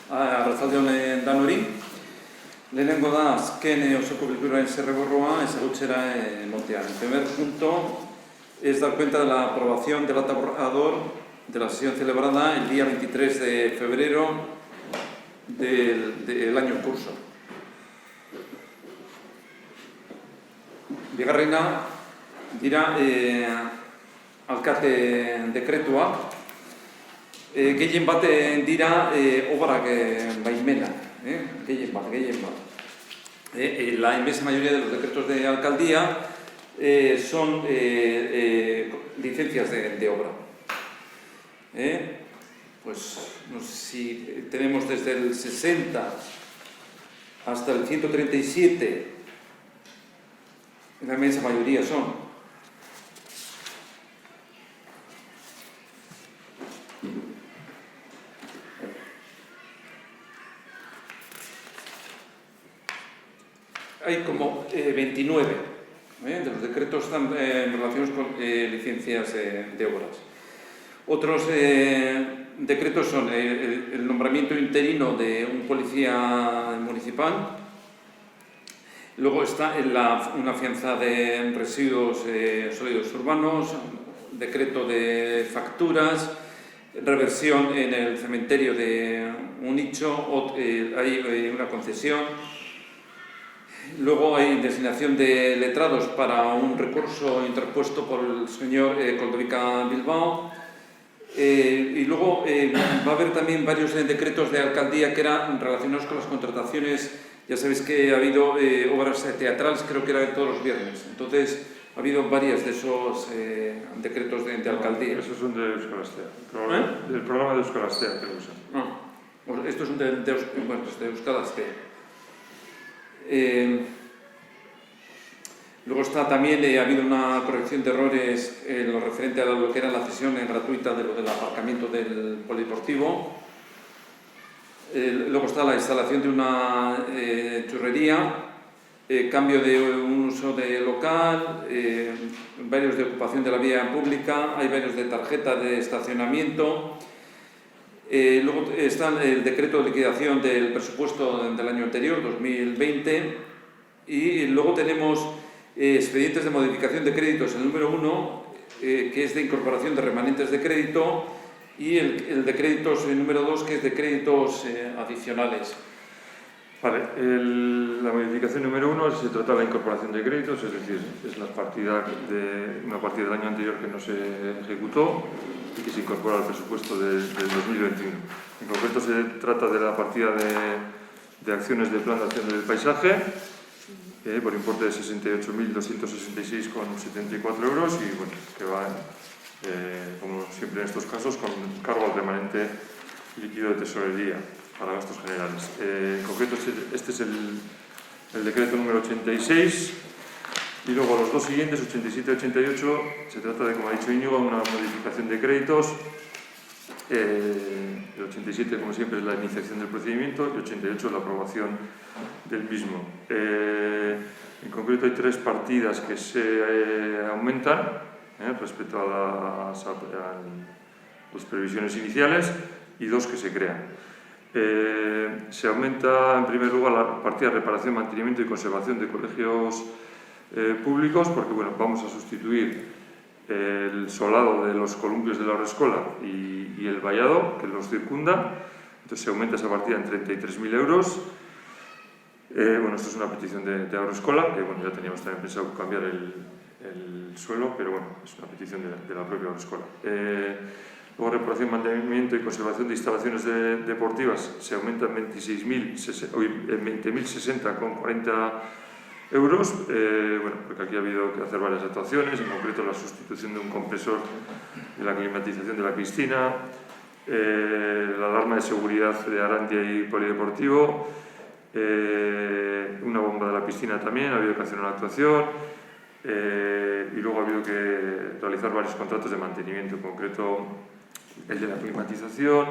Arratsaldeon danori. Lehenengo da azken osoko bilkuraren zerreborroa ezagutzera ematea. En primer punto es dar cuenta de la aprobación del acta borrador de la sesión celebrada el día 23 de febrero del año en curso. Bigarrena dira alkate dekretua. Gehien bat dira obrak baimenak, gehien bat. La inmensa mayoría de los decretos de alcaldía son licencias de obra. Pues no sé si tenemos desde el 60 hasta el 137, la inmensa mayoría son. Hay como 29 de los decretos están relacionados con licencias de obras. Otros decretos son el nombramiento interino de un policía municipal. Luego está una fianza de residuos sólidos urbanos, decreto de facturas, reversión en el cementerio de un nicho, hay una concesión. Luego hay designación de letrados para un recurso interpuesto por el señor Coldovica Bilbao. Y luego va a haber también varios decretos de alcaldía que eran relacionados con las contrataciones. Ya sabéis que ha habido obras teatrales, creo que eran todos los viernes. Entonces ha habido varios de esos decretos de alcaldía. Esos son de Euskalastea. Del programa de Euskalastea, creo que son. Estos son de Euskalastea. Luego está también, ha habido una corrección de errores en lo referente a lo que era la cesión gratuita del aparcamiento del polideportivo. Luego está la instalación de una churrería, cambio de un uso de local, varios de ocupación de la vía pública, hay varios de tarjeta de estacionamiento. Luego está el decreto de liquidación del presupuesto del año anterior, 2020, y luego tenemos expedientes de modificación de créditos, el número 1, que es de incorporación de remanentes de crédito, y el de créditos, el número 2, que es de créditos adicionales. Vale, la modificación número 1 se trata de la incorporación de créditos, es decir, es una partida del año anterior que no se ejecutó y que se incorpora al presupuesto del 2021. En concreto se trata de la partida de acciones del Plan de Acción del Paisaje por importe de 68.266,74 euros y bueno, que van, como siempre en estos casos, con cargo al remanente líquido de tesorería para gastos generales. En concreto este es el decreto número 86 y luego los dos siguientes, 87 y 88, se trata de, como ha dicho Íñigo, una modificación de créditos. El 87, como siempre, es la iniciación del procedimiento y 88 la aprobación del mismo. En concreto hay tres partidas que se aumentan respecto a las previsiones iniciales y dos que se crean. Se aumenta en primer lugar la partida de reparación, mantenimiento y conservación de colegios públicos porque bueno, vamos a sustituir el solado de los columpios de la Haurreskolak y el vallado que los circunda, entonces se aumenta esa partida en 33.000 euros. Bueno, esto es una petición de Haurreskolak, que bueno, ya teníamos también pensado cambiar el suelo, pero bueno, es una petición de la propia Haurreskolak. Luego, reparación, mantenimiento y conservación de instalaciones deportivas se aumenta en 20.060,40 euros, bueno, porque aquí ha habido que hacer varias actuaciones, en concreto la sustitución de un compresor de la climatización de la piscina, la alarma de seguridad de Arantia y Polideportivo, una bomba de la piscina también, ha habido que hacer una actuación y luego ha habido que realizar varios contratos de mantenimiento, en concreto el de la climatización,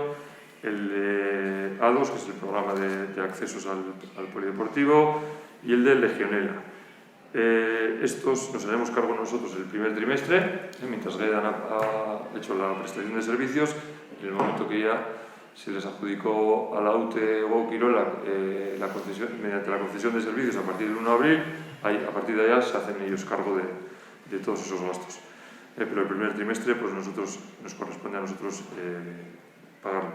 el de A2, que es el programa de accesos al polideportivo, y el de Legionela. Estos nos haremos cargo nosotros el primer trimestre, mientras Redan ha hecho la prestación de servicios, en el momento que ya se les adjudicó a la UTE Guauquirola mediante la concesión de servicios a partir del 1 de abril, a partir de allá se hacen ellos cargo de todos esos gastos. Pero el primer trimestre pues nos corresponde a nosotros pagarlo.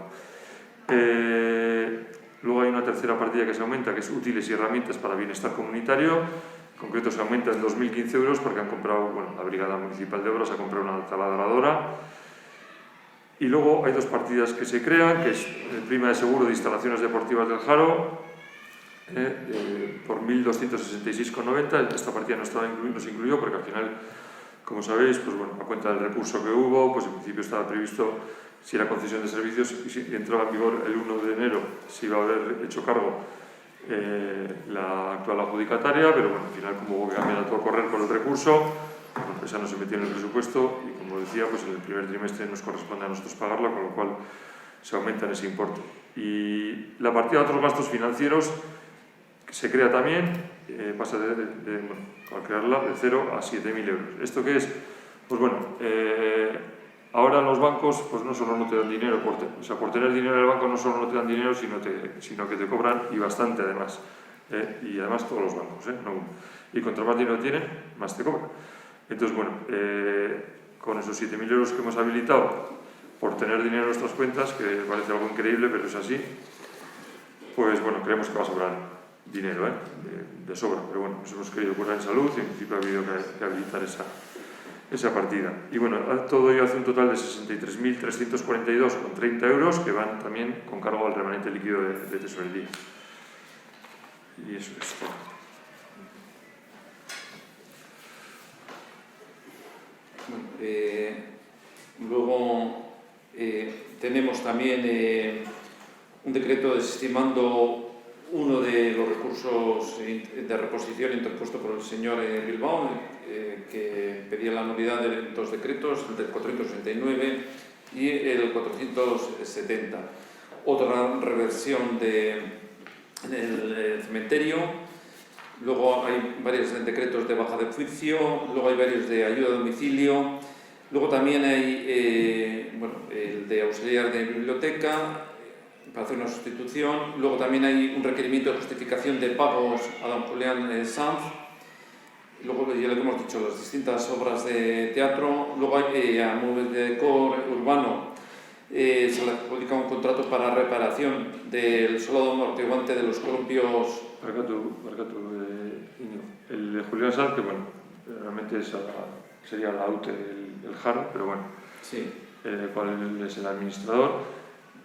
Luego hay una tercera partida que se aumenta, que es útiles y herramientas para bienestar comunitario. En concreto se aumenta en 2.015 euros porque han comprado, la Brigada Municipal de Obras ha comprado una taladradora. Y luego hay dos partidas que se crean, que es el prima de seguro de instalaciones deportivas del Jaro, por 1.266,90. Esta partida no nos incluyó porque al final, como sabéis, pues a cuenta del recurso que hubo, pues en principio estaba previsto, si era concesión de servicios y si entraba en vigor el 1 de enero, se iba a haber hecho cargo la actual adjudicataria, pero al final, como hubo que cambiar a todo correr por el recurso, esa no se metió en el presupuesto y, como decía, pues en el primer trimestre nos corresponde a nosotros pagarla, con lo cual se aumenta en ese importe. Y la partida de otros gastos financieros se crea también, pasa al crearla de 0 a 7.000 euros. ¿Esto qué es? Pues ahora los bancos pues no solo no te dan dinero, por tener dinero en el banco no solo no te dan dinero, sino que te cobran, y bastante además. Y además todos los bancos, no uno. Y contra más dinero tienen, más te cobran. Entonces, con esos 7.000 euros que hemos habilitado por tener dinero en nuestras cuentas, que parece algo increíble, pero es así, pues creemos que va a sobrar dinero, de sobra. Pero nos hemos querido curar en salud y en principio ha habido que habilitar esa partida. Y todo ello hace un total de 63.342,30 euros que van también con cargo al remanente líquido de tesorería. Y eso es todo. Luego tenemos también un decreto desestimando uno de los recursos de reposición interpuesto por el señor Bilbao, que pedía la nulidad de dos decretos, el del 469 y el 470. Otra reversión del cementerio. Luego hay varios decretos de baja de juicio, luego hay varios de ayuda a domicilio, luego también hay el de auxiliar de biblioteca para hacer una sustitución, luego también hay un requerimiento de justificación de pagos a don Julián Sanz, luego ya lo que hemos dicho, las distintas obras de teatro, luego hay a Muebles de Decor Urbano, se le adjudica un contrato para reparación del solado amortiguante de los columpios. El de Julián Sanz, que realmente sería la UTE el Jaro, pero sí. Cual es el administrador.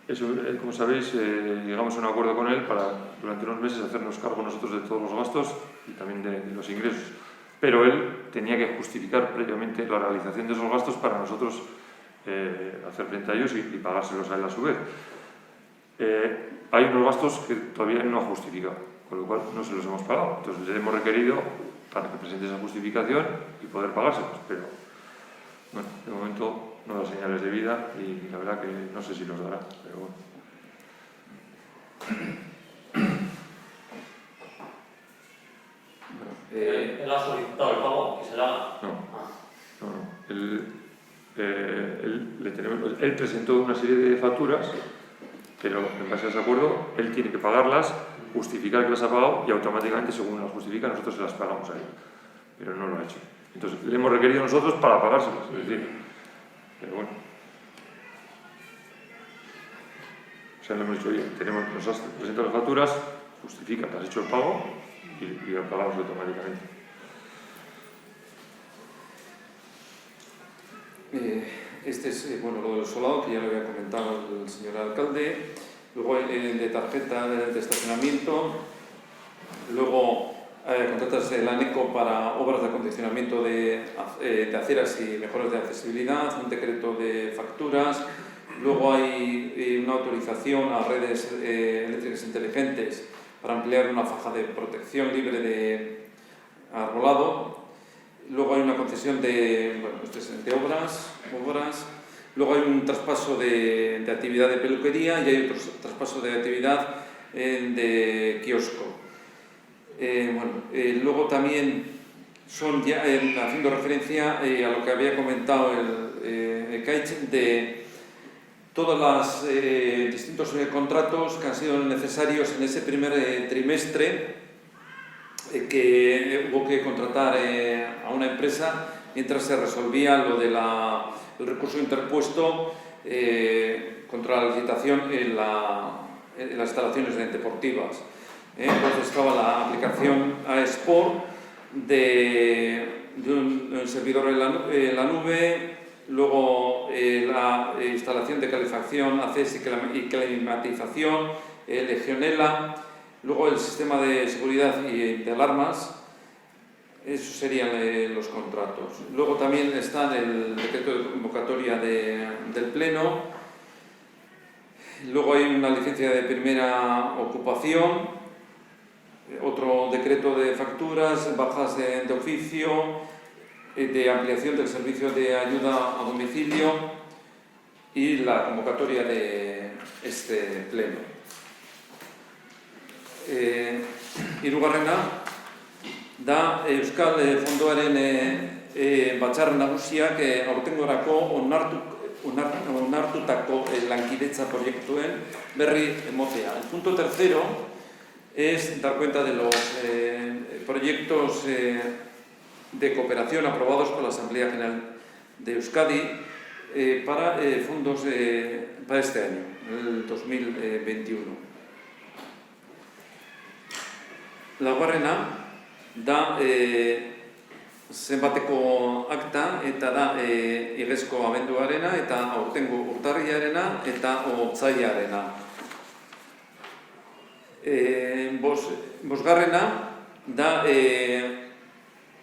Eso, como sabéis, llegamos a un acuerdo con él para durante unos meses hacernos cargo nosotros de todos los gastos y también de los ingresos. Pero él tenía que justificar previamente la realización de esos gastos para nosotros hacer frente a ellos y pagárselos a él a su vez. Hay unos gastos que todavía no ha justificado, con lo cual no se los hemos pagado. Entonces le hemos requerido para que presente esa justificación y poder pagárselos, pero de momento no da señales de vida y la verdad que no sé si los dará, pero ¿Él ha solicitado el pago que se le haga? No. Él presentó una serie de facturas, pero en base a ese acuerdo él tiene que pagarlas, justificar que las ha pagado y automáticamente, según las justifica, nosotros se las pagamos a él. Pero no lo ha hecho. Entonces le hemos requerido nosotros para pagárselas, es decir, pero o sea, le hemos dicho, oye, nos has presentado las facturas, justifica que has hecho el pago y lo pagamos automáticamente. Este es lo del solado, que ya lo había comentado el señor alcalde. Luego el de tarjeta de estacionamiento. Luego contratas el ANECO para obras de acondicionamiento de aceras y mejoras de accesibilidad. Un decreto de facturas. Luego hay una autorización a redes eléctricas inteligentes para ampliar una faja de protección libre de arbolado. Luego hay una concesión de obras. Luego hay un traspaso de actividad de peluquería y hay otro traspaso de actividad de kiosco. Luego también son ya haciendo referencia a lo que había comentado el CAICH todos los distintos contratos que han sido necesarios en ese primer trimestre, que hubo que contratar a una empresa mientras se resolvía lo del recurso interpuesto contra la licitación en las instalaciones deportivas. Entonces estaba la aplicación a Sport de un servidor en la nube, luego la instalación de calefacción, ACS y climatización, Legionela, luego el sistema de seguridad y de alarmas. Esos serían los contratos. Luego también está el decreto de convocatoria del Pleno. Luego hay una licencia de primera ocupación, otro decreto de facturas, bajas de oficio, de ampliación del servicio de ayuda a domicilio y la convocatoria de este Pleno. Hirugarrena da Euskal Fondoaren batzar nagusiak aurtengorako onartutako lankidetza proiektuen berri emotea. El punto tercero es dar cuenta de los proyectos de cooperación aprobados por la Asamblea General de Euskadi para fondos para este año, el 2021. Laugarrena da zenbateko akta eta da igezko abenduarena eta aurtengo urtarrilarena eta otsailarena. Bosgarrena da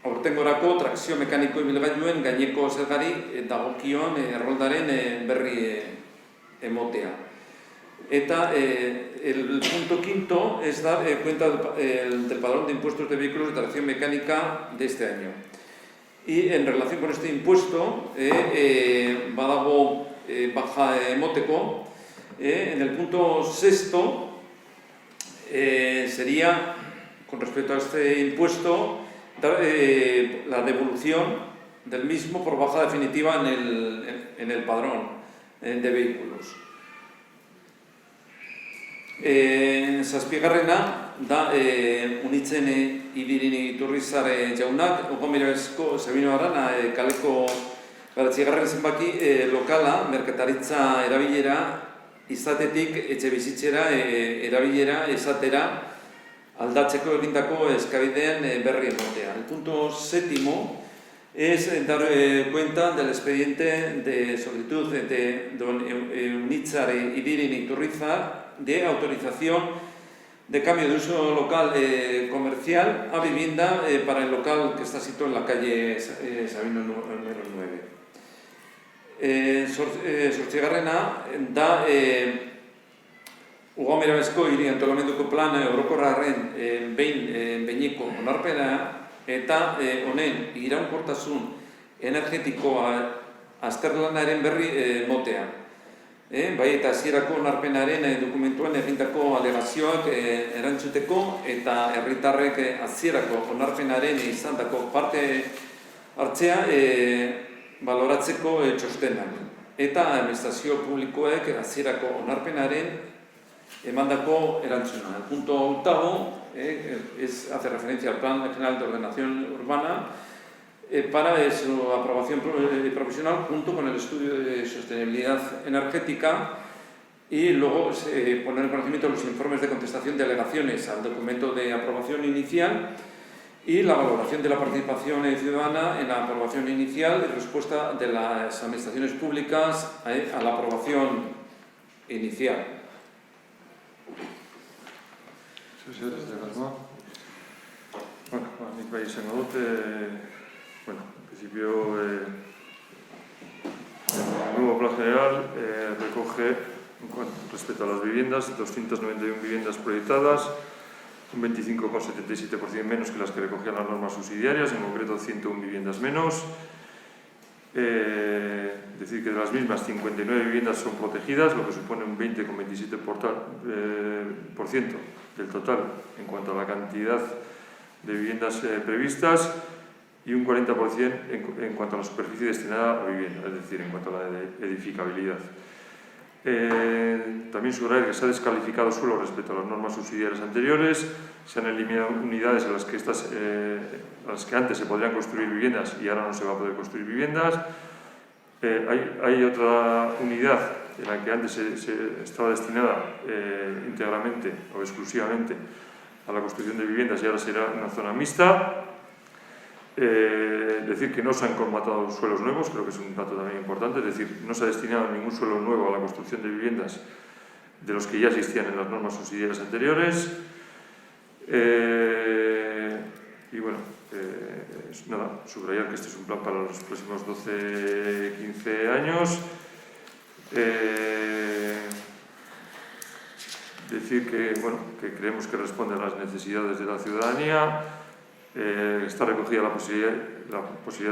aurtengorako trakzio mekaniko ibilgailuen gaineko zergari dagokion erroldaren berri emotea. Eta el punto quinto es dar cuenta del padrón de impuestos de vehículos de tracción mecánica de este año. Y en relación con este impuesto, badago baja emoteko, en el punto sexto sería, con respecto a este impuesto, la devolución del mismo por baja definitiva en el padrón de vehículos. Zazpigarrena da Unitzen Ibirini Iturrizar jaunak Ogomirabezko Sabino Arana kaleko garatzigarren zenbaki lokala merkataritza erabilera izatetik etxe bizitzera erabilera esatera aldatzeko egindako eskabideen berri emotea. El punto séptimo es dar cuenta del expediente de solicitud de don Unitzar Ibirini Iturrizar de autorización de cambio de uso local comercial a vivienda para el local que está situado en la calle Sabino número 9. Zortzigarrena da Ugomerabezko hiri antolamenduko plan orokorraren behineko onarpena eta honen iraunkortasun energetikoa azterlanaren berri motea. Bai eta hasierako onarpenaren dokumentuan egindako alegazioak erantzuteko eta herritarrek hasierako onarpenaren izandako parte hartzea baloratzeko txostenak. Eta administrazio publikoek hasierako onarpenaren emandako erantzuna. El punto octavo hace referencia al Plan General de Ordenación Urbana para su aprobación provisional junto con el estudio de sostenibilidad energética y luego poner en conocimiento los informes de contestación de alegaciones al documento de aprobación inicial y la valoración de la participación ciudadana en la aprobación inicial y respuesta de las administraciones públicas a la aprobación inicial. Bueno, en principio el nuevo plan general recoge, respecto a las viviendas, 291 viviendas proyectadas, un 25,77% menos que las que recogían las normas subsidiarias, en concreto 101 viviendas menos. Decir que de las mismas 59 viviendas son protegidas, lo que supone un 20,27% del total en cuanto a la cantidad de viviendas previstas y un 40% en cuanto a la superficie destinada a vivienda, es decir, en cuanto a la edificabilidad. También subrayar que se ha descalificado suelo respecto a las normas subsidiarias anteriores, se han eliminado unidades en las que, antes se podrían construir viviendas y ahora no se va a poder construir viviendas. Hay otra unidad en la que antes se estaba destinada íntegramente o exclusivamente a la construcción de viviendas y ahora será una zona mixta. Decir que no se han colmatado suelos nuevos, creo que es un dato también importante, es decir, no se ha destinado ningún suelo nuevo a la construcción de viviendas de los que ya existían en las normas subsidiarias anteriores. Y bueno, nada, subrayar que este es un plan para los próximos 12-15 años. Decir que, bueno, que creemos que responde a las necesidades de la ciudadanía. Está recogida la posibilidad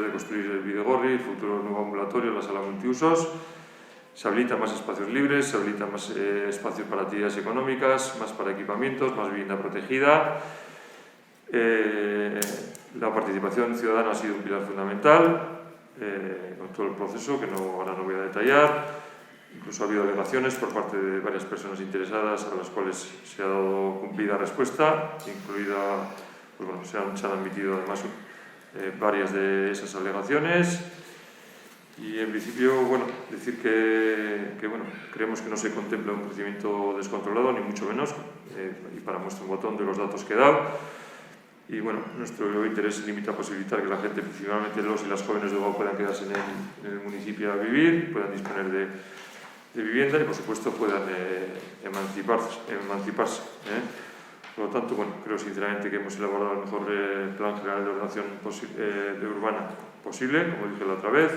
de construir el Bidegorri, el futuro nuevo ambulatorio, la sala multiusos. Se habilitan más espacios libres, se habilitan más espacios para actividades económicas, más para equipamientos, más vivienda protegida. La participación ciudadana ha sido un pilar fundamental con todo el proceso, que ahora no voy a detallar. Incluso ha habido alegaciones por parte de varias personas interesadas a las cuales se ha dado cumplida respuesta, incluida, pues bueno, se han admitido además varias de esas alegaciones. Y en principio, bueno, decir que bueno, creemos que no se contempla un crecimiento descontrolado, ni mucho menos, y para muestra un botón de los datos que he dado. Y bueno, nuestro interés se limita a posibilitar que la gente, principalmente los y las jóvenes de Ugao, puedan quedarse en el municipio a vivir, puedan disponer de vivienda y, por supuesto, puedan emanciparse. Por lo tanto, bueno, creo sinceramente que hemos elaborado el mejor plan general de ordenación urbana posible, como dije la otra vez.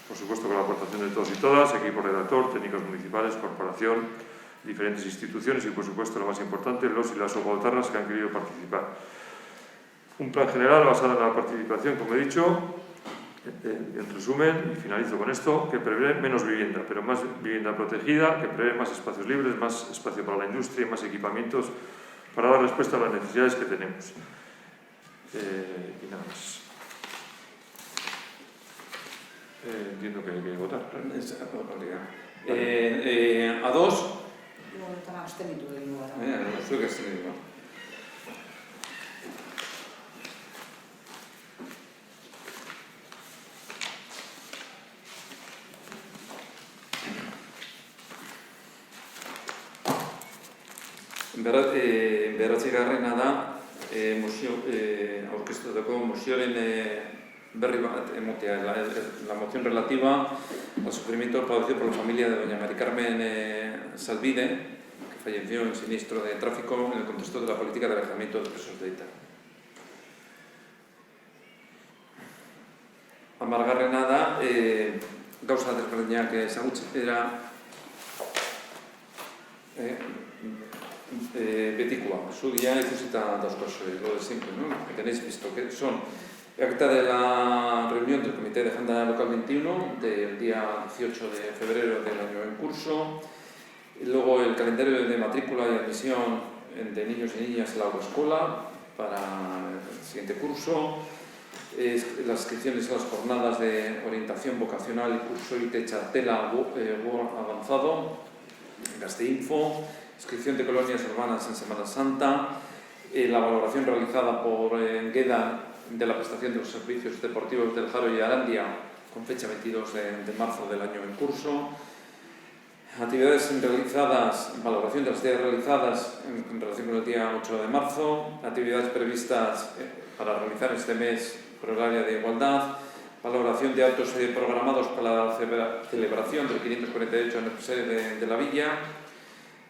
Por supuesto, con la aportación de todos y todas, equipo redactor, técnicos municipales, corporación, diferentes instituciones y, por supuesto, lo más importante, los y las ugautarras que han querido participar. Un plan general basado en la participación, como he dicho, en resumen, y finalizo con esto, que prevé menos vivienda, pero más vivienda protegida, que prevé más espacios libres, más espacio para la industria y más equipamientos para dar respuesta a las necesidades que tenemos. Y nada más. Entiendo que hay que votar. A dos. Beratzigarrena da aurkeztutako mozioaren berri bat emotea, la moción relativa al sufrimiento padecido por la familia de doña Mari Carmen Salvide, que falleció en siniestro de tráfico en el contexto de la política de alejamiento de presos de ETA. Amargarrena da gauza desberdinak ezagutzera betikoa. Zu ya ikusita dauzkazu, lo de siempre, ¿no? Que tenéis visto, que son acta de la reunión del Comité de Agenda Local 21 del día 18 de febrero del año en curso, y luego el calendario de matrícula y admisión de niños y niñas en la autoescuela para el siguiente curso, las inscripciones a las jornadas de orientación vocacional y curso IT Chartela avanzado, Gasteinfo, inscripción de colonias urbanas en Semana Santa, la valoración realizada por Gueda de la prestación de los servicios deportivos del Jaro y Arandia con fecha 22 de marzo del año en curso, actividades realizadas, valoración de las actividades realizadas en relación con el día 8 de marzo, actividades previstas para realizar este mes por el área de igualdad, valoración de actos programados para la celebración del 548 aniversario de la Villa,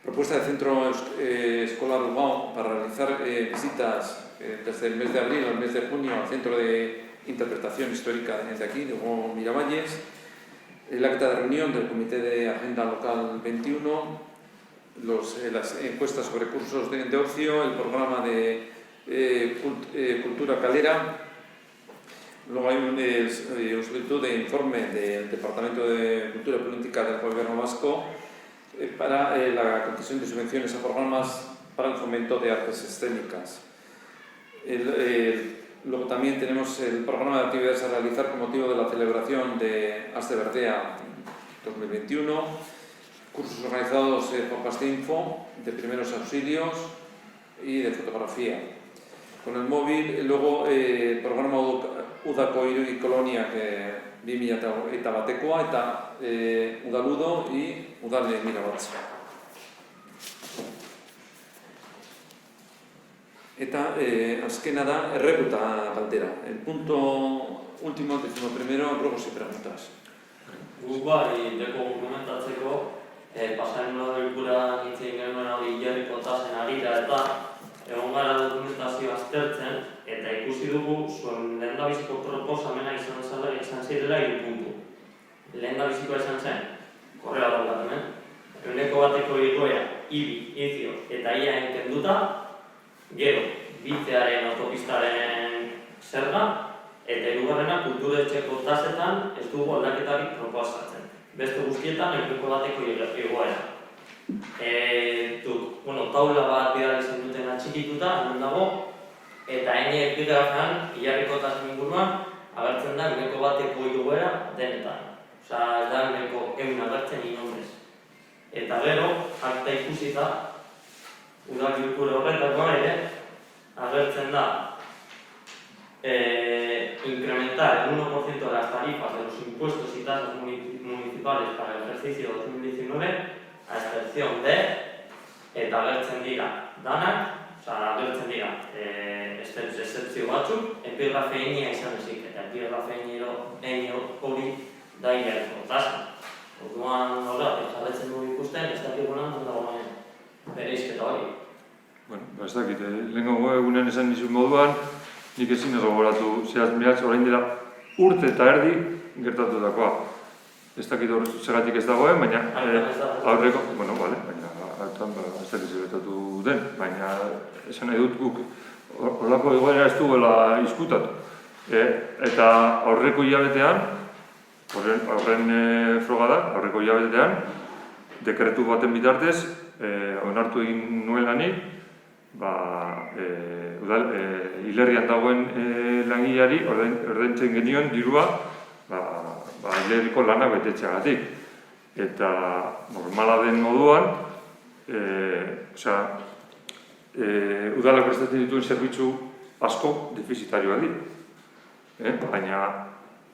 propuesta de centro escolar Ugao para realizar visitas desde el mes de abril al mes de junio al centro de interpretación histórica de aquí, de Ugao Miravalles, el acta de reunión del Comité de Agenda Local 21, las encuestas sobre cursos de ocio, el programa de Cultura Calera. Luego hay una solicitud de informe del Departamento de Cultura y Política del Gobierno Vasco para la concesión de subvenciones a programas para el fomento de artes escénicas. Luego también tenemos el programa de actividades a realizar con motivo de la celebración de Aste Berdea 2021, cursos organizados por Pastinfo de primeros auxilios y de fotografía. Con el móvil, luego programa Udako Irudi Kolonia que 2000 batekoa eta Udaludo y Udale Mirabatz. Eta azkena da errekuta galdera. El punto último, 11º, ruegos y preguntas. Bai, deko komentatzeko, pasaren bilkura nintzen genuen hori Ilarriko tasen arira eta egon gara dokumentazio aztertzen eta ikusi dugu zuen lehendabiziko proposamena izan zirela 3 puntu. Lehendabizikoa izan zen, korrela daukat hemen, 100% igoera, ibi, izio eta ia enkenduta, gero, bitzearen autopistaren zerga, eta hirugarrena kulturetxeko tasetan ez dugu aldaketarik proposatzen. Beste guztietan 100% igoera. Taula bat bidali zen duten atxikituta, hemen dago, eta ene epigrafean, Ilarriko tasen inguruan, agertzen da 100% igoera denetan. Osa, ez da 100 agertzen inondez. Eta gero, akta ikusita, udak bilkura horretakoa ere, agertzen da incrementar el 1% de las tarifas de los impuestos y tasas municipales para el ejercicio 2019, a excepción de, eta agertzen dira danak, agertzen dira excepzio batzuk, epigrafeinia izan ezik, eta epigrafeinio hori da Ilarriko tasa. Orduan, jarretzen dugu ikusten, ez dakigunan dagoen bereizketa hori. Ez dakit, lehenko egunen esan nizun moduan, nik ezin ez gogoratu zehaz mehatz orain dela urte eta erdi gertatutakoa. Ez dakit hor segatik ez dagoen, baina aurreko, baina ez dakit gertatu den, baina esan nahi dut guk horrelako egoera ez duela izkutatu. Eta aurreko hilabetean, horren froga da, aurreko hilabetean, dekretu baten bitartez, onartu egin nuen lanik, hilerrian dagoen langileari ordaintzen genion dirua hilerriko lanak betetxeagatik. Eta normala den moduan, udalak prestatzen dituen zerbitzu asko defizitarioa di. Baina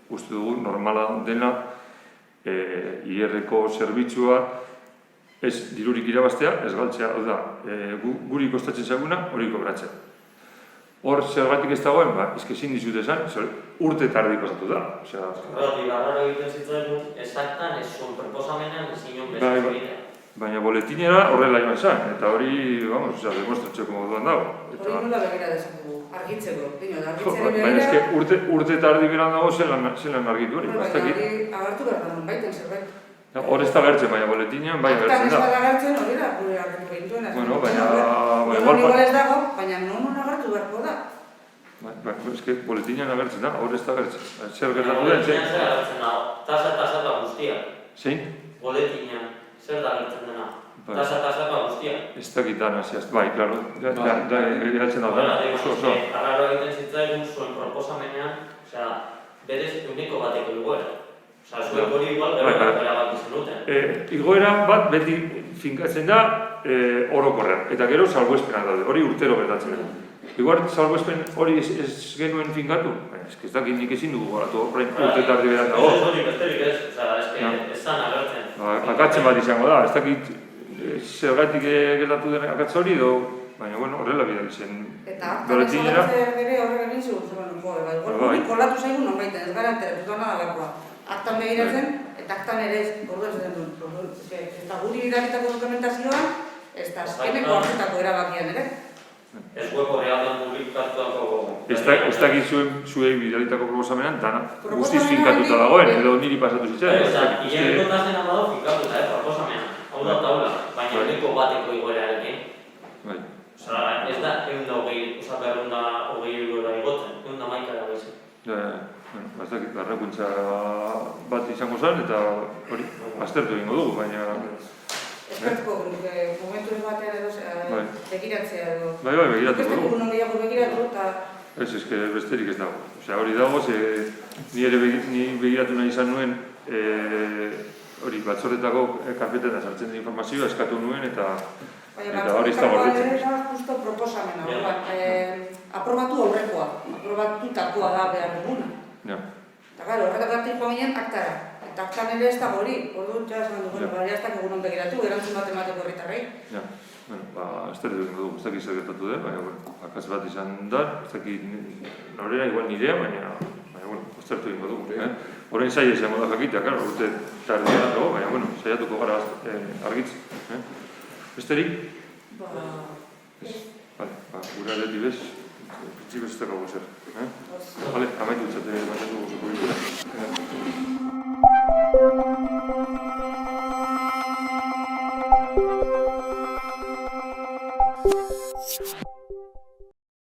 uste dugu normala dena hilerriko zerbitzua ez dirurik irabaztea, ez galtzea, guri kostatzen zaguna, hori kobratzen. Hor, zergatik ez dagoen, ezkezin dizut esan, urte tardi pasatu da. Horregatik, arraro egiten zitzaigun, exactan ez zuen proposamenean ez inon bezatzen egitea. Baina boletinera horrela joan zen, eta hori, demostratzeko moduan dago. Hori nola begira dezakugu, argitzeko, argitzeri baina ezke urte tardi beran dago zelan argitu hori. Baina hori agartu behar da, baiten zerbait. Hor ez da gertzen, baina boletinean bai gertzen da. Aktan ez bada gertzen, hori da, gure agertu behintuen. Baina ez dago, baina non agertu beharko da. Eske boletinean agertzen da, hor ez da gertzen. Zer gertatu den, zer agertzen da, tasa eta zerga guztia. Zein? Boletinean, zer da agertzen dena, tasa eta zerga guztia. Ez dakit dana ziaz, bai, klaro, geratzen da dana. Arraro egiten zitzaigun zuen proposamenean, berez 1% igoera. Zuek hori igual gara bat izan duten. Igoera bat beti finkatzen da orokorrean, eta gero salbuespenak daude, hori urtero gertatzen da. Igual salbuespen hori ez genuen finkatu, ez dakit nik ezin dugu goratu, urte tardi beran dago. Ez hori besterik ez, ez zan agertzen. Akatzen bat izango da, ez dakit zergatik gertatu den akatz hori edo, baina horrela bidali zen. Eta aktan ez agertzen ere horrek egin zigun, hori kolatu zaigun non baiten, ez gara enteretuta nada beharkoa. Aktan begiratzen, eta aktan ere ez, ordu ez den duen. Eta guri bidalitako dokumentazioan, ez da azkeneko hartutako erabakian ere. Ez hueko realdan publikatuako... Ez dakit zuei bidalitako proposamenan, dana guztiz finkatuta dagoen, edo niri pasatu zitzen. Ilarriko tasen amado finkatuta, proposamenan. Hau da taula, baina 1% igoerarekin. Ez da 120 euro igotzen, 111 da baizik. Ez dakit, barrakuntza bat izango zen, eta hori, aztertu egingo dugu, baina... Ezkertuko, momentu ez batean edo begiratzea edo... Bai, begiratuko dugu. Beste non gehiago begiratu eta... Ez, besterik ez dago. Hori dago, ni begiratu nahi izan nuen hori batzordetako karpetetan sartzen den informazioa eskatu nuen eta Baina hori ez da gordetzen. batzordetakoa da justo proposamena, aprobatu aurrekoa, aprobatutakoa da behar duguna. Ja. Eta gara, horretatik joan ginen aktara. Eta aktan ere ez dago hori, orduan esan dugu, bari ez dakik egunon begiratu, erantzun bat emateko herritarrei. Ja. Bueno, ez dut egin dugu, ez dakit zer gertatu den, baina, akaz bat izan da, ez dakit norera igual nirea, baina, ez dut egin dugu. Horrein zaila izango da jakitea, claro, urte tardia dago, baina, saiatuko gara argitzen. Besterik? Gure aldetik bez, printzipioz ez dago zer. Vale, amaitu utzate batatu gozoko bilkura.